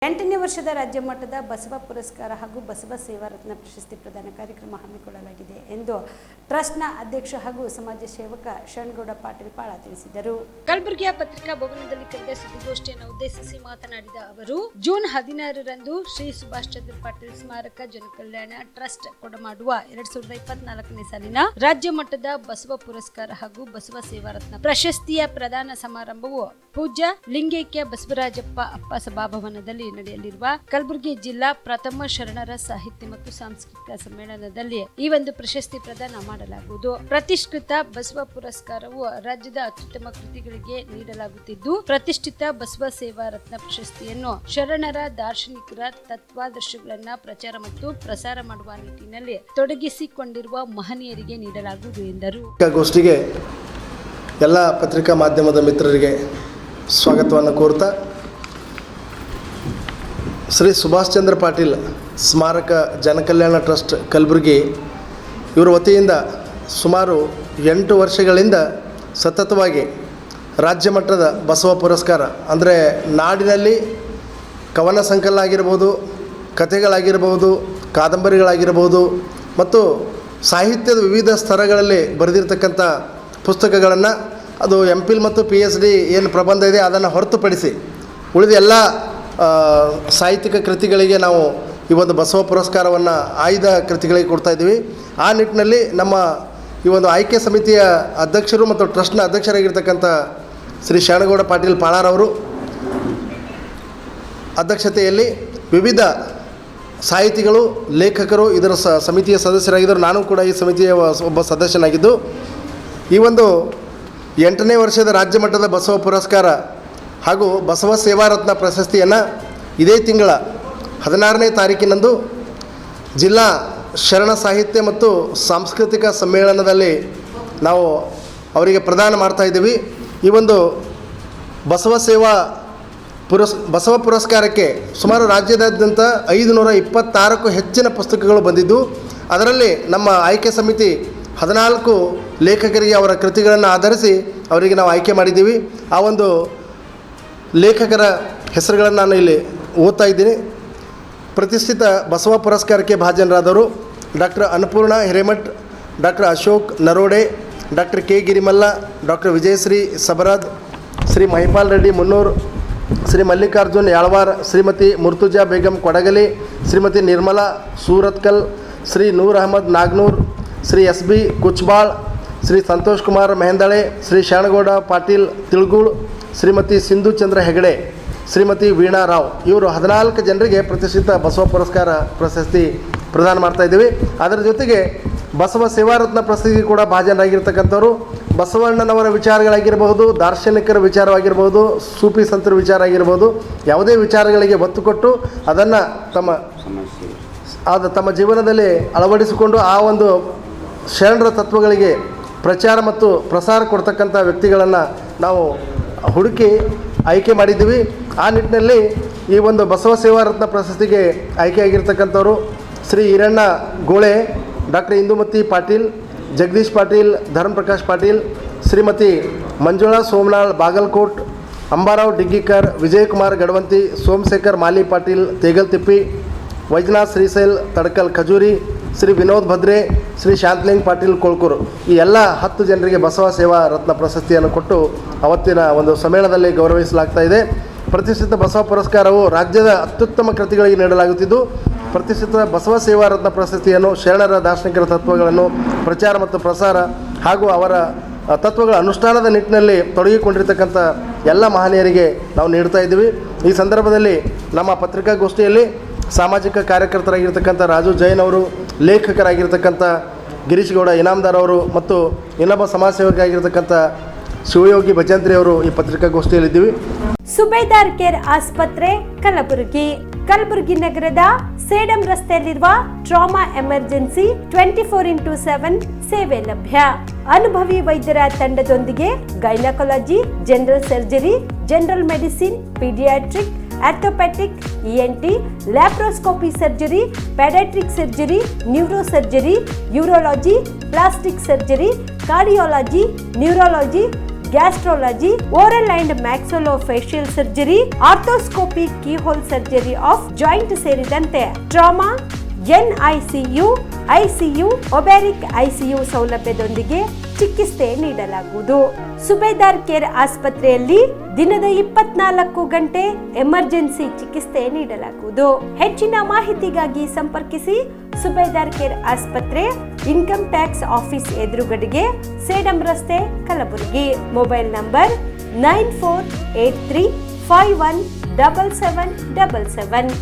8ನೇ ವರ್ಷದ ರಾಜ್ಯ ಮಟ್ಟದ ಬಸವ ಪುರಸ್ಕಾರ ಹಾಗೂ ಬಸವ ಸೇವಾ ರತ್ನ ಪ್ರಶಸ್ತಿ ಪ್ರದಾನ ಕಾರ್ಯಕ್ರಮ ಹಮ್ಮಿಕೊಳ್ಳಲಾಗಿದೆ ಎಂದು ಟ್ರಸ್ಟ್ನ ಅಧ್ಯಕ್ಷ ಹಾಗೂ ಸಮಾಜ ಸೇವಕ ಶರಣಗೌಡ ಪಾಟೀಲ್ ಪಾಳ ತಿಳಿಸಿದರು. ಕಲಬುರಗಿಯ ಪತ್ರಿಕಾ ಭವನದಲ್ಲಿ ಕರೆದ ಸುದ್ದಿಗೋಷ್ಠಿಯನ್ನು ಉದ್ದೇಶಿಸಿ ಮಾತನಾಡಿದ ಅವರು, ಜೂನ್ 16ರಂದು ಶ್ರೀ ಸುಭಾಷ್ ಚಂದ್ರ ಪಾಟೀಲ್ ಸ್ಮಾರಕ ಜನಕಲ್ಯಾಣ ಟ್ರಸ್ಟ್ ಕೊಡಮಾಡುವ 2024ನೇ ಸಾಲಿನ ರಾಜ್ಯ ಮಟ್ಟದ ಬಸವ ಪುರಸ್ಕಾರ ಹಾಗೂ ಬಸವ ಸೇವಾ ರತ್ನ ಪ್ರಶಸ್ತಿಯ ಪ್ರದಾನ ಸಮಾರಂಭವು ಪೂಜ್ಯ ಲಿಂಗೈಕ್ಯ ಬಸವರಾಜಪ್ಪ ಅಪ್ಪ ಸಭಾಭವನದಲ್ಲಿ ನಡೆಯಲಿರುವ ಕಲಬುರಗಿ ಜಿಲ್ಲಾ ಪ್ರಥಮ ಶರಣರ ಸಾಹಿತ್ಯ ಮತ್ತು ಸಾಂಸ್ಕೃತಿಕ ಸಮ್ಮೇಳನದಲ್ಲಿ ಈ ಒಂದು ಪ್ರಶಸ್ತಿ ಪ್ರದಾನ ಮಾಡಲಾಗುವುದು. ಪ್ರತಿಷ್ಠಿತ ಬಸವ ಪುರಸ್ಕಾರವು ರಾಜ್ಯದ ಅತ್ಯುತ್ತಮ ಕೃತಿಗಳಿಗೆ ನೀಡಲಾಗುತ್ತಿದ್ದು, ಪ್ರತಿಷ್ಠಿತ ಬಸವ ಸೇವಾ ರತ್ನ ಪ್ರಶಸ್ತಿಯನ್ನು ಶರಣರ ದಾರ್ಶನಿಕರ ತತ್ವಾದರ್ಶಗಳನ್ನ ಪ್ರಚಾರ ಮತ್ತು ಪ್ರಸಾರ ಮಾಡುವ ನಿಟ್ಟಿನಲ್ಲಿ ತೊಡಗಿಸಿಕೊಂಡಿರುವ ಮಹನೀಯರಿಗೆ ನೀಡಲಾಗುವುದು ಎಂದರು. ಗೋಷ್ಠಿಗೆ ಎಲ್ಲ ಪತ್ರಿಕಾ ಮಾಧ್ಯಮದ ಮಿತ್ರರಿಗೆ ಸ್ವಾಗತವನ್ನು ಕೋರ್ತಾ, ಶ್ರೀ ಸುಭಾಷ್ ಚಂದ್ರ ಪಾಟೀಲ್ ಸ್ಮಾರಕ ಜನಕಲ್ಯಾಣ ಟ್ರಸ್ಟ್ ಕಲಬುರಗಿ ಇವರ ವತಿಯಿಂದ ಸುಮಾರು 8 ವರ್ಷಗಳಿಂದ ಸತತವಾಗಿ ರಾಜ್ಯ ಮಟ್ಟದ ಬಸವ ಪುರಸ್ಕಾರ ಅಂದರೆ ನಾಡಿನಲ್ಲಿ ಕವನ ಸಂಕಲನ ಆಗಿರ್ಬೋದು, ಕಥೆಗಳಾಗಿರ್ಬೋದು, ಕಾದಂಬರಿಗಳಾಗಿರ್ಬೋದು ಮತ್ತು ಸಾಹಿತ್ಯದ ವಿವಿಧ ಸ್ತರಗಳಲ್ಲಿ ಬರೆದಿರ್ತಕ್ಕಂಥ ಪುಸ್ತಕಗಳನ್ನು ಅದು MPhil ಮತ್ತು PhD ಏನು ಪ್ರಬಂಧ ಇದೆ ಅದನ್ನು ಹೊರತುಪಡಿಸಿ ಉಳಿದ ಎಲ್ಲ ಸಾಹಿತ್ಯಿಕ ಕೃತಿಗಳಿಗೆ ನಾವು ಈ ಒಂದು ಬಸವ ಪುರಸ್ಕಾರವನ್ನು ಆಯ್ದ ಕೃತಿಗಳಿಗೆ ಕೊಡ್ತಾಯಿದ್ದೀವಿ. ಆ ನಿಟ್ಟಿನಲ್ಲಿ ನಮ್ಮ ಈ ಒಂದು ಆಯ್ಕೆ ಸಮಿತಿಯ ಅಧ್ಯಕ್ಷರು ಮತ್ತು ಟ್ರಸ್ಟ್ನ ಅಧ್ಯಕ್ಷರಾಗಿರ್ತಕ್ಕಂಥ ಶ್ರೀ ಶರಣಗೌಡ ಪಾಟೀಲ್ ಪಾಳಾರವರು ಅಧ್ಯಕ್ಷತೆಯಲ್ಲಿ ವಿವಿಧ ಸಾಹಿತಿಗಳು, ಲೇಖಕರು ಇದರ ಸಮಿತಿಯ ಸದಸ್ಯರಾಗಿದ್ದರು. ನಾನು ಕೂಡ ಈ ಸಮಿತಿಯ ಒಬ್ಬ ಸದಸ್ಯನಾಗಿದ್ದು, ಈ ಒಂದು 8ನೇ ವರ್ಷದ ರಾಜ್ಯ ಮಟ್ಟದ ಬಸವ ಪುರಸ್ಕಾರ ಹಾಗೂ ಬಸವ ಸೇವಾ ರತ್ನ ಪ್ರಶಸ್ತಿಯನ್ನು ಇದೇ ತಿಂಗಳ 16ನೇ ತಾರೀಕಿನಂದು ಜಿಲ್ಲಾ ಶರಣ ಸಾಹಿತ್ಯ ಮತ್ತು ಸಾಂಸ್ಕೃತಿಕ ಸಮ್ಮೇಳನದಲ್ಲಿ ನಾವು ಅವರಿಗೆ ಪ್ರದಾನ ಮಾಡ್ತಾಯಿದ್ದೀವಿ. ಈ ಒಂದು ಬಸವ ಪುರಸ್ಕಾರಕ್ಕೆ ಸುಮಾರು ರಾಜ್ಯದಾದ್ಯಂತ 526ಕ್ಕೂ ಹೆಚ್ಚಿನ ಪುಸ್ತಕಗಳು ಬಂದಿದ್ದು, ಅದರಲ್ಲಿ ನಮ್ಮ ಆಯ್ಕೆ ಸಮಿತಿ 14 ಲೇಖಕರಿಗೆ ಅವರ ಕೃತಿಗಳನ್ನು ಆಧರಿಸಿ ಅವರಿಗೆ ನಾವು ಆಯ್ಕೆ ಮಾಡಿದ್ದೀವಿ. ಆ ಒಂದು ಲೇಖಕರ ಹೆಸರುಗಳನ್ನು ನಾನು ಇಲ್ಲಿ ಓದ್ತಾ ಇದ್ದೀನಿ. ಪ್ರತಿಷ್ಠಿತ ಬಸವ ಪುರಸ್ಕಾರಕ್ಕೆ ಭಾಜನರಾದವರು doctor Annapurna Hiremath, doctor Ashok Narode, doctor K Girimalla, doctor Vijayashree Sabarad, Shri Mahipal Reddy Munnur, Shri Mallikarjun Yalwar, Shrimati Murtuza Begum ಕೊಡಗಲಿ, Shrimati Nirmala Surathkal, Shri ನೂರ್ ಅಹಮದ್ ನಾಗ್ನೂರ್, ಶ್ರೀ SB ಕುಚ್ಬಾಳ್, ಶ್ರೀ ಸಂತೋಷ್ ಕುಮಾರ್ ಮೆಹಂದಳೆ, ಶ್ರೀ ಶರಣಗೌಡ ಪಾಟೀಲ್ ತಿಳ್ಗೂಳ್, ಶ್ರೀಮತಿ ಸಿಂಧು ಚಂದ್ರ ಹೆಗಡೆ, ಶ್ರೀಮತಿ ವೀಣಾ ರಾವ್, ಇವರು 14 ಜನರಿಗೆ ಪ್ರತಿಷ್ಠಿತ ಬಸವ ಪುರಸ್ಕಾರ ಪ್ರಶಸ್ತಿ ಪ್ರದಾನ ಮಾಡ್ತಾಯಿದ್ದೀವಿ. ಅದರ ಜೊತೆಗೆ ಬಸವ ಸೇವಾರತ್ನ ಪ್ರಶಸ್ತಿ ಕೂಡ ಭಾಜನರಾಗಿರ್ತಕ್ಕಂಥವ್ರು ಬಸವಣ್ಣನವರ ವಿಚಾರಗಳಾಗಿರ್ಬೋದು, ದಾರ್ಶನಿಕರ ವಿಚಾರವಾಗಿರ್ಬೋದು, ಸೂಫಿ ಸಂತರ ವಿಚಾರ ಆಗಿರ್ಬೋದು, ಯಾವುದೇ ವಿಚಾರಗಳಿಗೆ ಒತ್ತು ಕೊಟ್ಟು ಅದನ್ನು ತಮ್ಮ ಜೀವನದಲ್ಲಿ ಅಳವಡಿಸಿಕೊಂಡು ಆ ಒಂದು ಶರಣರ ತತ್ವಗಳಿಗೆ ಪ್ರಚಾರ ಮತ್ತು ಪ್ರಸಾರ ಕೊಡ್ತಕ್ಕಂಥ ವ್ಯಕ್ತಿಗಳನ್ನು ನಾವು ಹುಡುಕಿ ಆಯ್ಕೆ ಮಾಡಿದ್ದೀವಿ. ಆ ನಿಟ್ಟಿನಲ್ಲಿ ಈ ಒಂದು ಬಸವ ಸೇವಾ ರತ್ನ ಪ್ರಶಸ್ತಿಗೆ ಆಯ್ಕೆಯಾಗಿರ್ತಕ್ಕಂಥವ್ರು ಶ್ರೀ ಈರಣ್ಣ ಗೋಳೆ, ಡಾಕ್ಟರ್ ಇಂದುಮತಿ ಪಾಟೀಲ್, ಜಗದೀಶ್ ಪಾಟೀಲ್, ಧರ್ಮ ಪ್ರಕಾಶ್ ಪಾಟೀಲ್, ಶ್ರೀಮತಿ ಮಂಜುಳಾ ಸೋಮನಾಳ್ ಬಾಗಲ್ಕೋಟ್, ಅಂಬಾರಾವ್ ಡಿಗ್ಗಿಕರ್, ವಿಜಯಕುಮಾರ್ ಗಡವಂತಿ, ಸೋಮಶೇಖರ್ ಮಾಲಿ ಪಾಟೀಲ್ ತೇಗಲ್ತಿಪ್ಪಿ, ವೈಜನಾಥ್ ಶ್ರೀಶೈಲ್ ತಡಕಲ್ ಖಜೂರಿ, ಶ್ರೀ ವಿನೋದ್ ಭದ್ರೆ, ಶ್ರೀ ಶಾಂತಲಿಂಗ್ ಪಾಟೀಲ್ ಕೊಳ್ಕೂರು, ಈ ಎಲ್ಲ 10 ಜನರಿಗೆ ಬಸವ ಸೇವಾ ರತ್ನ ಪ್ರಶಸ್ತಿಯನ್ನು ಕೊಟ್ಟು ಅವತ್ತಿನ ಒಂದು ಸಮ್ಮೇಳನದಲ್ಲಿ ಗೌರವಿಸಲಾಗ್ತಾ ಇದೆ. ಪ್ರತಿಷ್ಠಿತ ಬಸವ ಪುರಸ್ಕಾರವು ರಾಜ್ಯದ ಅತ್ಯುತ್ತಮ ಕೃತಿಗಳಿಗೆ ನೀಡಲಾಗುತ್ತಿದ್ದು, ಪ್ರತಿಷ್ಠಿತ ಬಸವ ಸೇವಾ ರತ್ನ ಪ್ರಶಸ್ತಿಯನ್ನು ಶರಣರ ದಾರ್ಶನಿಕರ ತತ್ವಗಳನ್ನು ಪ್ರಚಾರ ಮತ್ತು ಪ್ರಸಾರ ಹಾಗೂ ಅವರ ತತ್ವಗಳ ಅನುಷ್ಠಾನದ ನಿಟ್ಟಿನಲ್ಲಿ ತೊಡಗಿಕೊಂಡಿರ್ತಕ್ಕಂಥ ಎಲ್ಲ ಮಹನೀಯರಿಗೆ ನಾವು ನೀಡ್ತಾ ಇದ್ದೀವಿ. ಈ ಸಂದರ್ಭದಲ್ಲಿ ನಮ್ಮ ಪತ್ರಿಕಾಗೋಷ್ಠಿಯಲ್ಲಿ ಸಾಮಾಜಿಕ ಕಾರ್ಯಕರ್ತರಾಗಿರ್ತಕ್ಕಂಥ ರಾಜು ಜೈನ್ ಅವರು, ಲೇಖಕರಾಗಿರ್ತಕ್ಕಂಥ ಗಿರೀಶ್ ಗೌಡ ಇನಾಮದಾರ್ ಅವರು ಮತ್ತು ಇನ್ನೊಬ್ಬ ಸಮಾಜ ಸೇವಕರಾಗಿರ್ತಕ್ಕಂಥ ಶಿವಯೋಗಿ ಭಜಂತ್ರಿ ಅವರು ಈ ಪತ್ರಿಕಾಗೋಷ್ಠಿಯಲ್ಲಿದ್ದೀವಿ. ಸುಬೇದಾರ್ ಕೇರ್ ಆಸ್ಪತ್ರೆ ಕಲಬುರಗಿ ನಗರದ ಸೇಡಂ ರಸ್ತೆಯಲ್ಲಿರುವ ಟ್ರಾಮಾ ಎಮರ್ಜೆನ್ಸಿ 24x7 ಸೇವೆ ಲಭ್ಯ. ಅನುಭವಿ ವೈದ್ಯರ ತಂಡದೊಂದಿಗೆ gynaecology, general surgery, general medicine, paediatric, orthopaedic, ENT, laparoscopy surgery, paediatric surgery, neuro surgery, urology, plastic surgery, cardiology, neurology, gastrology, oral and maxillofacial surgery, arthroscopy, keyhole surgery of joint ಸೇರಿದಂತೆ trauma, NICU, ICU, obstetric ICU ಸೌಲಭ್ಯದೊಂದಿಗೆ ಚಿಕಿತ್ಸೆ ನೀಡಲಾಗುವುದು. ಸುಬೇದಾರ್ care ಆಸ್ಪತ್ರೆಯಲ್ಲಿ ದಿನದ 24 ಗಂಟೆ emergency ಚಿಕಿತ್ಸೆ ನೀಡಲಾಗುವುದು. ಹೆಚ್ಚಿನ ಮಾಹಿತಿಗಾಗಿ ಸಂಪರ್ಕಿಸಿ ಸುಬೇದಾರ್ ಕೇರ್ ಆಸ್ಪತ್ರೆ, ಇನ್ಕಮ್ ಟ್ಯಾಕ್ಸ್ ಆಫೀಸ್ ಎದುರುಗಡೆಗೆ, ಸೇಡಂ ರಸ್ತೆ, ಕಲಬುರಗಿ. Mobile number 9483517777.